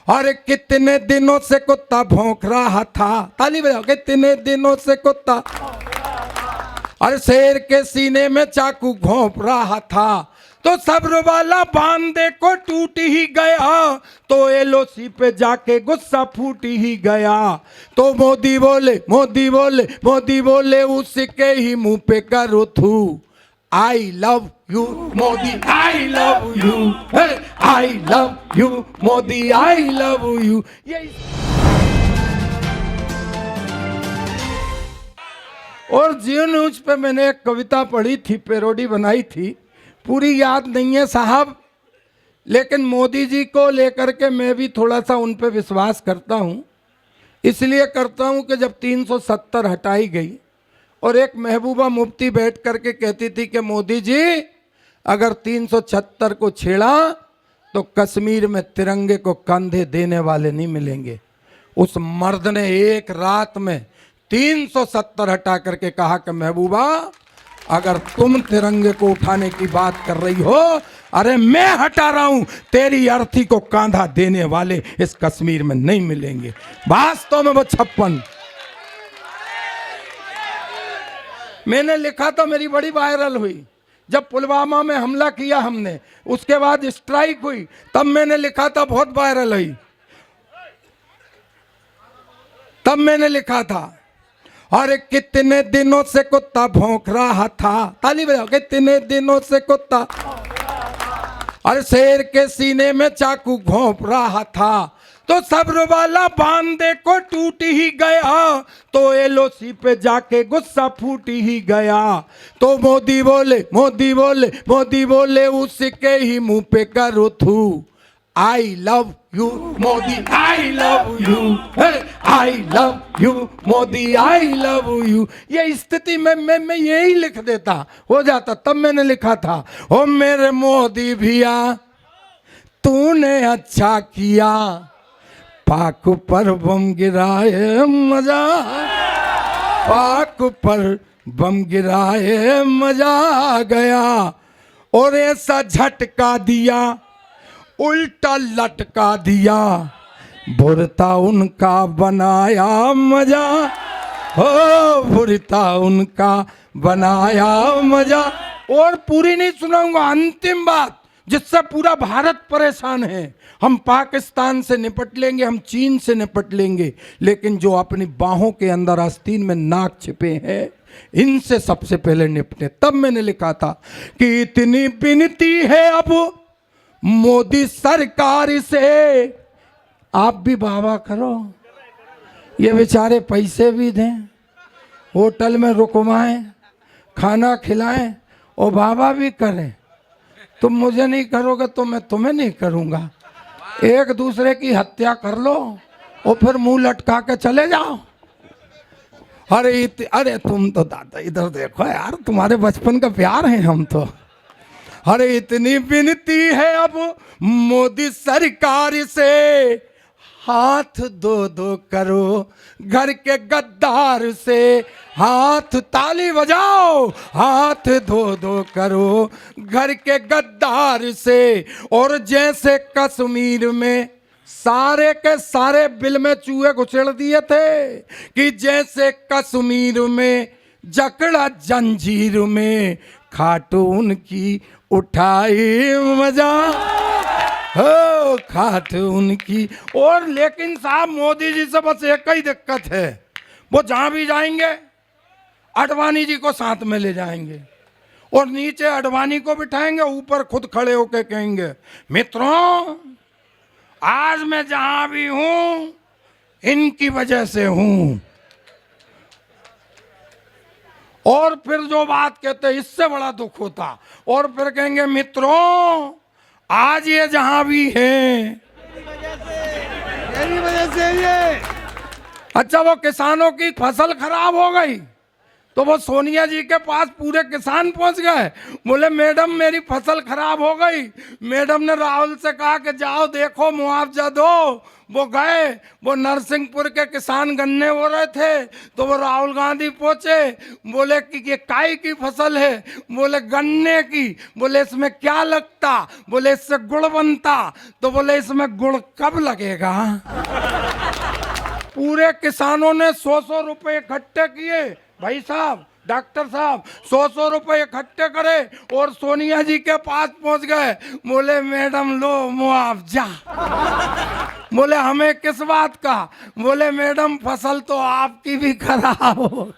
अरे कितने दिनों से कुत्ता भौंक रहा था, ताली बजाओ, कितने दिनों से कुत्ता, अरे शेर के सीने में चाकू घोंप रहा था, तो सब्र वाला बांधे को टूट ही गया, तो एलओसी पे जाके गुस्सा फूट ही गया। तो मोदी बोले, मोदी बोले, मोदी बोले, उसके ही मुंह पे करो थू, I love you Modi, I love you, I love you Modi, I love you. और जियो न्यूज पे मैंने एक कविता पढ़ी थी, पैरोडी बनाई थी, पूरी याद नहीं है साहब, लेकिन मोदी जी को लेकर के मैं भी थोड़ा सा उन पे विश्वास करता हूँ। इसलिए करता हूँ कि जब 370 हटाई गई और एक महबूबा मुफ्ती बैठ करके कहती थी कि मोदी जी अगर 376 को छेड़ा तो कश्मीर में तिरंगे को कंधे देने वाले नहीं मिलेंगे। उस मर्द ने एक रात में 370 हटा करके कहा कि महबूबा अगर तुम तिरंगे को उठाने की बात कर रही हो, अरे मैं हटा रहा हूं, तेरी अर्थी को कांधा देने वाले इस कश्मीर में नहीं मिलेंगे। वास्तव में वो 56 मैंने लिखा तो मेरी बड़ी वायरल हुई। जब पुलवामा में हमला किया हमने, उसके बाद स्ट्राइक हुई, तब मैंने लिखा था, बहुत वायरल हुई। तब मैंने लिखा था, अरे कितने दिनों से कुत्ता भौंक रहा था, ताली बजाओ, कितने दिनों से कुत्ता, अरे शेर के सीने में चाकू घोंप रहा था, तो सब्र वाला बांधे को टूट ही गया, तो एलओसी पे जाके गुस्सा फूट ही गया। तो मोदी बोले, मोदी बोले, मोदी बोले, उसके ही मुंह पे करो थू, I love you Modi, I love you, I love you Modi, I love you. ये स्थिति में मैं यही लिख देता, हो जाता। तब मैंने लिखा था, ओ मेरे मोदी भैया तूने अच्छा किया, पाक पर बम गिराए मजा, पाक पर बम गिराए मजा आ गया, और ऐसा झटका दिया उल्टा लटका दिया, बुरता उनका बनाया मजा, हो बुरता उनका बनाया मजा। और पूरी नहीं सुनाऊंगा, अंतिम बात जिससे पूरा भारत परेशान है। हम पाकिस्तान से निपट लेंगे, हम चीन से निपट लेंगे, लेकिन जो अपनी बाहों के अंदर आस्तीन में नाक छिपे हैं, इनसे सबसे पहले निपटे। तब मैंने लिखा था कि इतनी विनती है अब मोदी सरकार से, आप भी बाबा करो, ये बेचारे पैसे भी दें, होटल में रुकवाएं, खाना खिलाएं, और बाबा भी करें। तुम मुझे नहीं करोगे तो मैं तुम्हें नहीं करूंगा। एक दूसरे की हत्या कर लो और फिर मुंह लटका के चले जाओ। अरे तुम तो दादा इधर देखो यार, तुम्हारे बचपन का प्यार है हम तो। अरे इतनी विनती है अब मोदी सरकार से, हाथ दो दो करो घर के गद्दार से, हाथ ताली बजाओ, हाथ दो दो करो घर के गद्दार से। और जैसे कश्मीर में सारे के सारे बिल में चूहे कुचल दिए थे, कि जैसे कश्मीर में जकड़ा जंजीर में, खाटून की उठाई मजा, हो खाटून की। और लेकिन साहब मोदी जी से बस एक ही दिक्कत है, वो जहां भी जाएंगे अडवाणी जी को साथ में ले जाएंगे, और नीचे अडवाणी को बिठाएंगे, ऊपर खुद खड़े होकर कहेंगे, मित्रों आज मैं जहां भी हूं इनकी वजह से हूं। और फिर जो बात कहते इससे बड़ा दुख होता, और फिर कहेंगे मित्रों आज ये जहां भी हैं मेरी वजह से ये। अच्छा वो किसानों की फसल खराब हो गई, तो वो सोनिया जी के पास पूरे किसान पहुंच गए। बोले मैडम मेरी फसल खराब हो गई। मैडम ने राहुल से कहा कि जाओ देखो मुआवजा दो। वो गए, वो नरसिंहपुर के किसान गन्ने हो रहे थे, तो वो राहुल गांधी पहुंचे। बोले कि ये काई की फसल है? बोले गन्ने की। बोले इसमें क्या लगता? बोले इससे गुड़ बनता। तो बोले इसमें गुड़ कब लगेगा? पूरे किसानों ने 100-100 रुपए इकट्ठे किए। भाई साहब, डॉक्टर साहब, 100-100 रुपए इकट्ठे करे और सोनिया जी के पास पहुंच गए। बोले मैडम लो मुआवजा। बोले हमें किस बात का? बोले मैडम फसल तो आपकी भी खराब हो।